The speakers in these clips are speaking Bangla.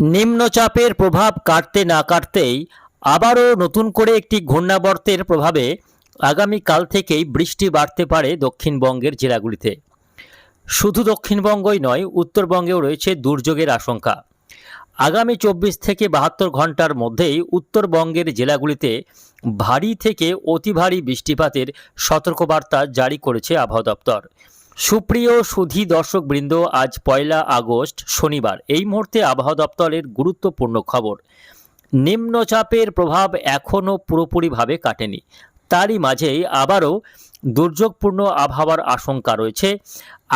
নিম্নচাপের প্রভাব কাটতে না কাটতেই আবারও নতুন করে একটি ঘূর্ণাবর্তের প্রভাবে আগামীকাল থেকেই বৃষ্টি বাড়তে পারে দক্ষিণবঙ্গের জেলাগুলিতে। শুধু দক্ষিণবঙ্গই নয়, উত্তরবঙ্গেও রয়েছে দুর্যোগের আশঙ্কা। আগামী 24 থেকে 72 ঘন্টার মধ্যেই উত্তরবঙ্গের জেলাগুলিতে ভারী থেকে অতি ভারী বৃষ্টিপাতের সতর্কবার্তা জারি করেছে আবহাওয়া দপ্তর। সুপ্রিয় সুধী দর্শকবৃন্দ, আজ 1 আগস্ট শনিবার। এই মুহূর্তে আবহাওয়া দপ্তরের গুরুত্বপূর্ণ খবর। নিম্নচাপের প্রভাব এখনও পুরোপুরিভাবে কাটেনি, তারই মাঝেই আবারও দুর্যোগপূর্ণ আবহাওয়ার আশঙ্কা রয়েছে।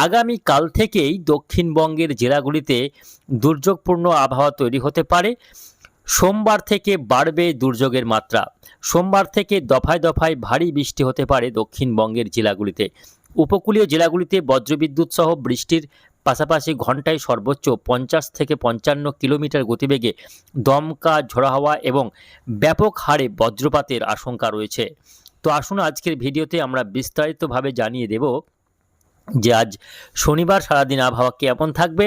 আগামীকাল থেকেই দক্ষিণবঙ্গের জেলাগুলিতে দুর্যোগপূর্ণ আবহাওয়া তৈরি হতে পারে। সোমবার থেকে বাড়বে দুর্যোগের মাত্রা। সোমবার থেকে দফায় দফায় ভারী বৃষ্টি হতে পারে দক্ষিণবঙ্গের জেলাগুলিতে। উপকূলীয় জেলাগুলিতে বজ্রবিদ্যুৎ সহ বৃষ্টির পাশাপাশি ঘন্টায় সর্বোচ্চ 50 থেকে 55 কিলোমিটার গতিবেগে দমকা ঝোড়ো হাওয়া এবং ব্যাপক হারে বজ্রপাতের আশঙ্কা রয়েছে। তো আসুন আজকের ভিডিওতে আমরা বিস্তারিতভাবে জানিয়ে দেব যে আজ শনিবার সারাদিন আবহাওয়া কেমন থাকবে,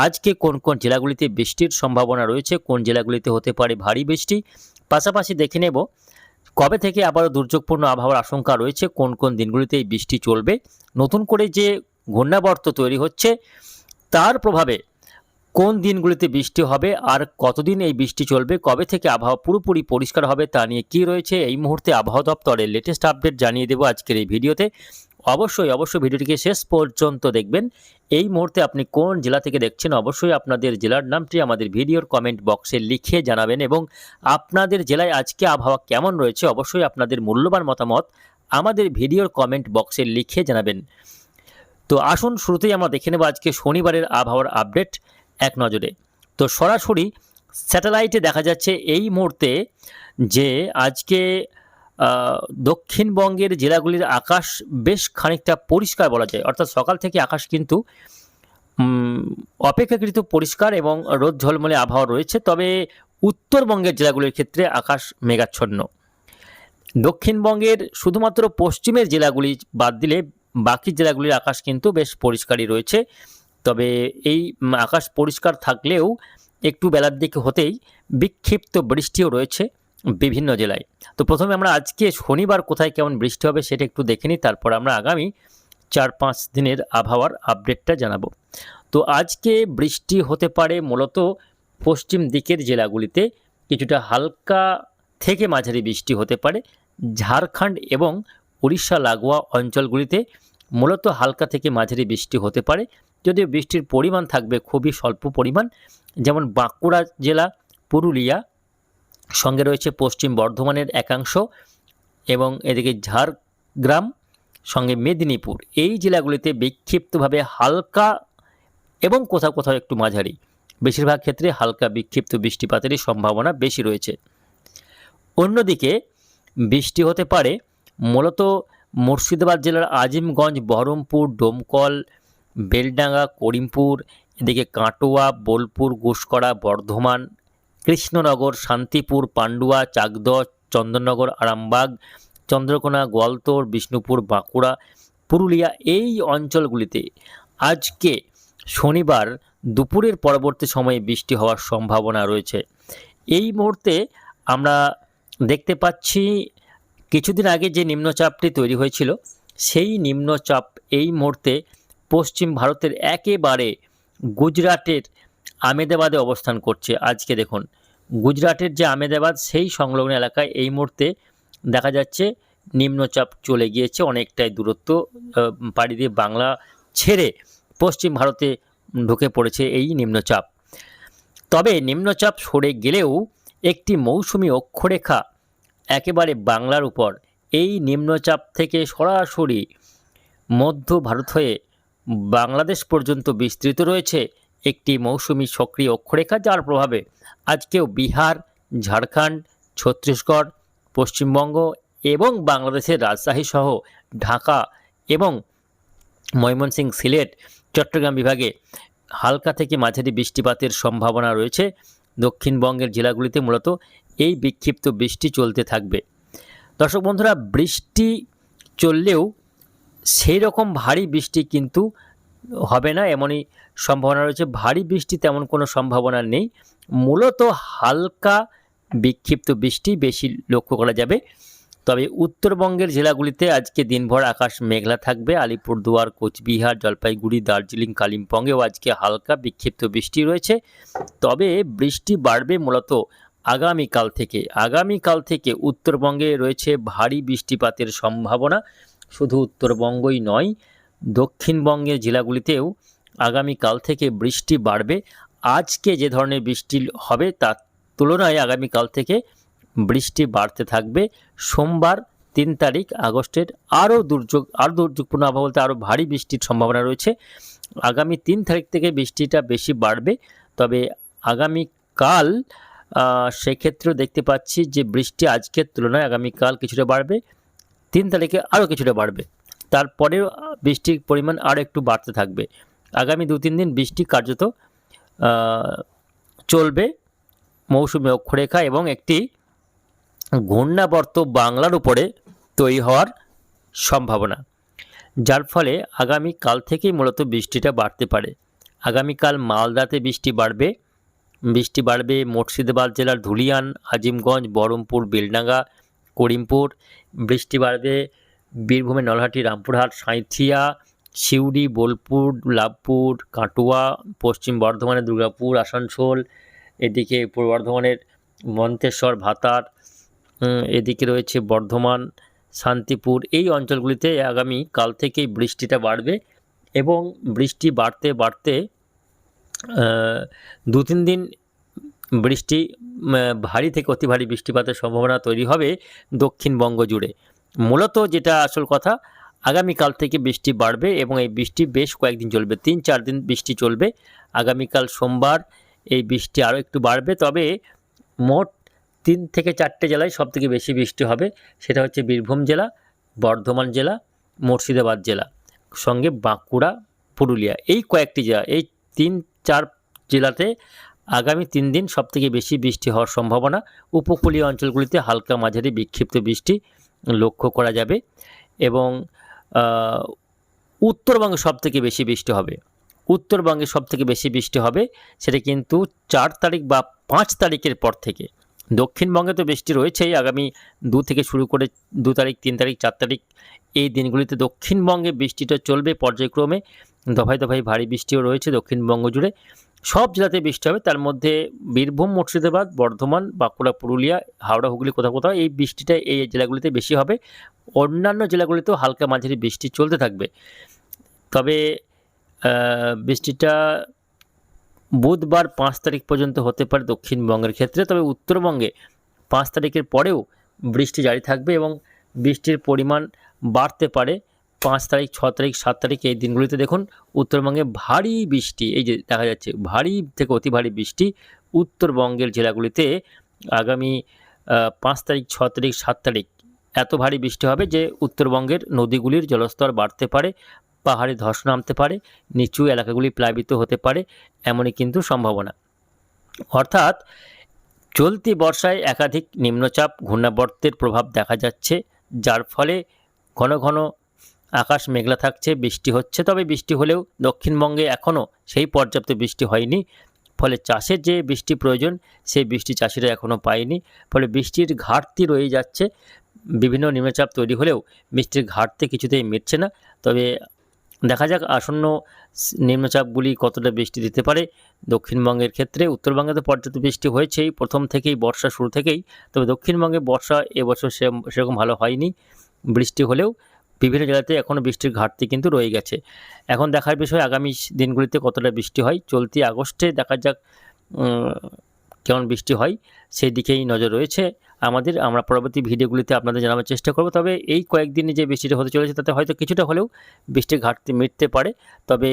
আজকে কোন কোন জেলাগুলিতে বৃষ্টির সম্ভাবনা রয়েছে, কোন জেলাগুলিতে হতে পারে ভারী বৃষ্টি। পাশাপাশি দেখে নেব কবে থেকে আবারও দুর্যোগপূর্ণ আবহাওয়ার আশঙ্কা রয়েছে, কোন কোন দিনগুলিতে এই বৃষ্টি চলবে। নতুন করে যে ঘূর্ণাবর্ত তৈরি হচ্ছে তার প্রভাবে কোন দিনগুলিতে বৃষ্টি হবে আর কতদিন এই বৃষ্টি চলবে, কবে থেকে আবহাওয়া পুরোপুরি পরিষ্কার হবে তা নিয়ে কী রয়েছে এই মুহূর্তে আবহাওয়া দপ্তরের লেটেস্ট আপডেট জানিয়ে দেবো আজকের এই ভিডিওতে। অবশ্যই ভিডিওটিকে শেষ পর্যন্ত দেখবেন। এই মুহূর্তে আপনি কোন জেলা থেকে দেখছেন অবশ্যই আপনাদের জেলার নামটি আমাদের ভিডিওর কমেন্ট বক্সে লিখে জানাবেন এবং আপনাদের জেলায় আজকে আবহাওয়া কেমন রয়েছে অবশ্যই আপনাদের মূল্যবান মতামত আমাদের ভিডিওর কমেন্ট বক্সে লিখে জানাবেন। তো আসুন শুরুতেই আমরা দেখে নেব আজকে শনিবারের আবহাওয়ার আপডেট এক নজরে। তো সরাসরি স্যাটেলাইটে দেখা যাচ্ছে এই মুহূর্তে যে আজকে দক্ষিণবঙ্গের জেলাগুলির আকাশ বেশ খানিকটা পরিষ্কার বলা যায়, অর্থাৎ সকাল থেকে আকাশ কিন্তু অপেক্ষাকৃত পরিষ্কার এবং রোদ ঝলমলে আবহাওয়া রয়েছে। তবে উত্তরবঙ্গের জেলাগুলির ক্ষেত্রে আকাশ মেঘাচ্ছন্ন। দক্ষিণবঙ্গের শুধুমাত্র পশ্চিমের জেলাগুলি বাদ দিলে বাকি জেলাগুলির আকাশ কিন্তু বেশ পরিষ্কারই রয়েছে। তবে এই আকাশ পরিষ্কার থাকলেও একটু বেলার দিকে হতেই বিক্ষিপ্ত বৃষ্টিও রয়েছে বিভিন্ন জেলায়। তো প্রথমে আমরা আজকে শনিবার কোথায় কেমন বৃষ্টি হবে সেটা একটু দেখে নিই, তারপর আমরা আগামী 4-5 দিনের আবহাওয়ার আপডেটটা জানাবো। তো আজকে বৃষ্টি হতে পারে মূলত পশ্চিম দিকের জেলাগুলিতে, কিছুটা হালকা থেকে মাঝারি বৃষ্টি হতে পারে। ঝাড়খণ্ড এবং উড়িষ্যা লাগোয়া অঞ্চলগুলিতে মূলত হালকা থেকে মাঝারি বৃষ্টি হতে পারে, যদিও বৃষ্টির পরিমাণ থাকবে খুবই স্বল্প পরিমাণ। যেমন বাঁকুড়া জেলা, পুরুলিয়া, সঙ্গে রয়েছে পশ্চিম বর্ধমানের একাংশ এবং এদিকে ঝাড়গ্রাম, সঙ্গে মেদিনীপুর, এই জেলাগুলিতে বিক্ষিপ্তভাবে হালকা এবং কোথাও কোথাও একটু মাঝারি, বেশিরভাগ ক্ষেত্রে হালকা বিক্ষিপ্ত বৃষ্টিপাতেরই সম্ভাবনা বেশি রয়েছে। অন্যদিকে বৃষ্টি হতে পারে মূলত মুর্শিদাবাদ জেলার আজিমগঞ্জ, বহরমপুর, ডোমকল, বেলডাঙ্গা, করিমপুর, এদিকে কাটোয়া, বোলপুর, গুসকরা, বর্ধমান, কৃষ্ণনগর, শান্তিপুর, পান্ডুয়া, চাকদহ, চন্দননগর, আরামবাগ, চন্দ্রকোনা, গোয়ালতোড়, বিষ্ণুপুর, বাঁকুড়া, পুরুলিয়া, এই অঞ্চলগুলিতে আজকে শনিবার দুপুরের পরবর্তী সময়ে বৃষ্টি হওয়ার সম্ভাবনা রয়েছে। এই মুহূর্তে আমরা দেখতে পাচ্ছি কিছুদিন আগে যে নিম্নচাপটি তৈরি হয়েছিল সেই নিম্নচাপ এই মুহূর্তে পশ্চিম ভারতের একেবারে গুজরাটের আমেদাবাদে অবস্থান করছে। আজকে দেখুন গুজরাটের যে আমেদাবাদ সেই সংলগ্ন এলাকায় এই মুহূর্তে দেখা যাচ্ছে নিম্নচাপ চলে গিয়েছে, অনেকটাই দূরত্ব পাড়ি দিয়ে বাংলা ছেড়ে পশ্চিম ভারতে ঢুকে পড়েছে এই নিম্নচাপ। তবে নিম্নচাপ সরে গেলেও একটি মৌসুমি অক্ষরেখা একেবারে বাংলার উপর এই নিম্নচাপ থেকে সরাসরি মধ্য ভারত হয়ে বাংলাদেশ পর্যন্ত বিস্তৃত রয়েছে একটি মৌসুমি সক্রিয় অক্ষরেখা, যার প্রভাবে আজকেও বিহার, ঝাড়খণ্ড, ছত্তিশগড়, পশ্চিমবঙ্গ এবং বাংলাদেশের রাজশাহী সহ ঢাকা এবং ময়মনসিংহ, সিলেট, চট্টগ্রাম বিভাগে হালকা থেকে মাঝারি বৃষ্টিপাতের সম্ভাবনা রয়েছে। দক্ষিণবঙ্গের জেলাগুলিতে মূলত এই বিক্ষিপ্ত বৃষ্টি চলতে থাকবে। দর্শক বন্ধুরা, বৃষ্টি চললেও সেই রকম ভারী বৃষ্টি কিন্তু হবে না, এমনই সম্ভাবনা রয়েছে। ভারী বৃষ্টি তেমন কোনো সম্ভাবনা নেই, মূলত হালকা বিক্ষিপ্ত বৃষ্টি বেশি লক্ষ্য করা যাবে। তবে উত্তরবঙ্গের জেলাগুলিতে আজকে দিনভর আকাশ মেঘলা থাকবে। আলিপুরদুয়ার, কোচবিহার, জলপাইগুড়ি, দার্জিলিং, কালিম্পংয়েও আজকে হালকা বিক্ষিপ্ত বৃষ্টি রয়েছে। তবে বৃষ্টি বাড়বে মূলত আগামীকাল থেকে উত্তরবঙ্গে রয়েছে ভারী বৃষ্টিপাতের সম্ভাবনা। শুধু উত্তরবঙ্গই নয়, দক্ষিণবঙ্গের জেলাগুলিতেও আগামীকাল থেকে বৃষ্টি বাড়বে। আজকে যে ধরনের বৃষ্টি হবে তার তুলনায় আগামীকাল থেকে বৃষ্টি বাড়তে থাকবে। সোমবার 3 তারিখ আগস্টের আরও দুর্যোগপূর্ণ আবহাওয়া বলতে আরও ভারী বৃষ্টির সম্ভাবনা রয়েছে। আগামী 3 তারিখ থেকে বৃষ্টিটা বেশি বাড়বে। তবে আগামীকাল সেক্ষেত্রেও দেখতে পাচ্ছি যে বৃষ্টি আজকের তুলনায় আগামীকাল কিছুটা বাড়বে, 3 তারিখে আরও কিছুটা বাড়বে। তারপরেও বৃষ্টির পরিমাণ আরও একটু বাড়তে থাকবে। আগামী 2-3 দিন বৃষ্টি কার্যত চলবে মৌসুমী অক্ষরেখা এবং একটি ঘূর্ণাবর্ত বাংলার উপরে তৈরি হওয়ার সম্ভাবনা, যার ফলে আগামীকাল থেকেই মূলত বৃষ্টিটা বাড়তে পারে। আগামীকাল মালদাতে বৃষ্টি বাড়বে মুর্শিদাবাদ জেলার ধুলিয়ান, আজিমগঞ্জ, বহরমপুর, বেলডাঙ্গা, করিমপুর। বৃষ্টি বাড়বে বীরভূমের নলহাটি, রামপুরহাট, সাঁইথিয়া, সিউড়ি, বোলপুর, লাভপুর, কাটুয়া, পশ্চিম বর্ধমানের দুর্গাপুর, আসানসোল, এদিকে পূর্ব বর্ধমানের মন্তেশ্বর, ভাতার, এদিকে রয়েছে বর্ধমান, শান্তিপুর। এই অঞ্চলগুলিতে আগামীকাল থেকেই বৃষ্টিটা বাড়বে এবং বৃষ্টি বাড়তে 2-3 দিন বৃষ্টি ভারী থেকে অতি ভারী বৃষ্টিপাতের সম্ভাবনা তৈরি হবে দক্ষিণবঙ্গ জুড়ে। মূলত যেটা আসল কথা, আগামীকাল থেকে বৃষ্টি বাড়বে এবং এই বৃষ্টি বেশ কয়েকদিন চলবে, 3-4 দিন বৃষ্টি চলবে। আগামীকাল সোমবার এই বৃষ্টি আরও একটু বাড়বে। তবে মোট 3 থেকে 4টে জেলায় সবথেকে বেশি বৃষ্টি হবে। সেটা হচ্ছে বীরভূম জেলা, বর্ধমান জেলা, মুর্শিদাবাদ জেলা, সঙ্গে বাঁকুড়া, পুরুলিয়া। এই কয়েকটি জেলা, এই 3-4 জেলাতে আগামী 3 দিন সবথেকে বেশি বৃষ্টি হওয়ার সম্ভাবনা। উপকূলীয় অঞ্চলগুলিতে হালকা মাঝারি বিক্ষিপ্ত বৃষ্টি লক্ষ্য করা যাবে এবং উত্তরবঙ্গে সবথেকে বেশি বৃষ্টি হবে সেটা কিন্তু 4 তারিখ বা 5 তারিখের পর থেকে। দক্ষিণবঙ্গে তো বৃষ্টি রয়েছেই, আগামী 2 থেকে শুরু করে 2 তারিখ, 3 তারিখ, 4 তারিখ এই দিনগুলিতে দক্ষিণবঙ্গে বৃষ্টিটা চলবে পর্যায়ক্রমে। দফায় দফায় ভারী বৃষ্টিও রয়েছে দক্ষিণবঙ্গ জুড়ে। সব জেলাতে বৃষ্টি হবে, তার মধ্যে বীরভূম, মুর্শিদাবাদ, বর্ধমান, বাঁকুড়া, পুরুলিয়া, হাওড়া, হুগলি কোথাও এই বৃষ্টিটা এই জেলাগুলিতে বেশি হবে। অন্যান্য জেলাগুলিতেও হালকা মাঝারি বৃষ্টি চলতে থাকবে। তবে বৃষ্টিটা বুধবার 5 তারিখ পর্যন্ত হতে পারে দক্ষিণবঙ্গের ক্ষেত্রে। তবে উত্তরবঙ্গে 5 তারিখের পরেও বৃষ্টি জারি থাকবে এবং বৃষ্টির পরিমাণ বাড়তে পারে 5 তারিখ, 6 তারিখ, 7 তারিখ এই দিনগুলিতে। দেখুন উত্তরবঙ্গে ভারী বৃষ্টি, এই যে দেখা যাচ্ছে ভারী থেকে অতি ভারী বৃষ্টি উত্তরবঙ্গের জেলাগুলিতে আগামী 5 তারিখ, 6 তারিখ, 7 তারিখ এত ভারী বৃষ্টি হবে যে উত্তরবঙ্গের নদীগুলির জলস্তর বাড়তে পারে, পাহাড়ে ধস নামতে পারে, নিচু এলাকাগুলি প্লাবিত হতে পারে, এমনই কিন্তু সম্ভাবনা। অর্থাৎ চলতি বর্ষায় একাধিক নিম্নচাপ ঘূর্ণাবর্তের প্রভাব দেখা যাচ্ছে, যার ফলে ঘন ঘন আকাশ মেঘলা থাকছে, বৃষ্টি হচ্ছে। তবে বৃষ্টি হলেও দক্ষিণবঙ্গে এখনও সেই পর্যাপ্ত বৃষ্টি হয়নি, ফলে চাষের যে বৃষ্টি প্রয়োজন সেই বৃষ্টি চাষিরা এখনও পায়নি। ফলে বৃষ্টির ঘাটতি রয়ে যাচ্ছে। বিভিন্ন নিম্নচাপ তৈরি হলেও বৃষ্টির ঘাটতি কিছুতেই মিটছে না। তবে দেখা যাক আসন্ন নিম্নচাপগুলি কতটা বৃষ্টি দিতে পারে দক্ষিণবঙ্গের ক্ষেত্রে। উত্তরবঙ্গে তো পর্যাপ্ত বৃষ্টি হয়েছেই প্রথম থেকেই, বর্ষা শুরু থেকেই। তবে দক্ষিণবঙ্গে বর্ষা এবছর সেরকম ভালো হয়নি। বৃষ্টি হলেও বিভিন্ন জেলাতে এখনও বৃষ্টির ঘাটতি কিন্তু রয়ে গেছে। এখন দেখার বিষয় আগামী দিনগুলিতে কতটা বৃষ্টি হয়। চলতি আগস্টে দেখা যাক কেমন বৃষ্টি হয়, সেই দিকেই নজর রয়েছে আমাদের। আমরা পরবর্তী ভিডিওগুলিতে আপনাদের জানাবার চেষ্টা করব। তবে এই কয়েকদিনে যে বৃষ্টিটা হতে চলেছে তাতে হয়তো কিছুটা হলেও বৃষ্টির ঘাটতি মিটতে পারে। তবে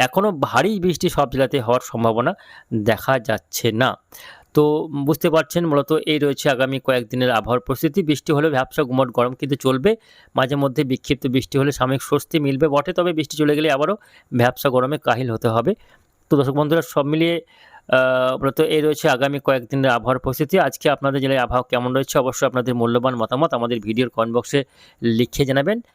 এখনও ভারী বৃষ্টি সব জেলাতে হওয়ার সম্ভাবনা দেখা যাচ্ছে না। তো বুঝতে পারছেন মূলত এই রয়েছে আগামী কয়েকদিনের আবহাওয়ার পরিস্থিতি। বৃষ্টি হলে ভ্যাপসা গুমট গরম কিন্তু চলবে, মাঝে মধ্যে বিক্ষিপ্ত বৃষ্টি হলে সাময়িক স্বস্তি মিলবে বটে। তবে বৃষ্টি চলে গেলে আবারও ভ্যাপসা গরমে কাহিল হতে হবে। তো দর্শক বন্ধুরা, সব মিলিয়ে মূলত এই রয়েছে আগামী কয়েকদিনের আবহাওয়ার পরিস্থিতি। আজকে আপনাদের জেলায় আবহাওয়া কেমন রয়েছে অবশ্যই আপনাদের মূল্যবান মতামত আমাদের ভিডিওর কমেন্ট বক্সে লিখে জানাবেন।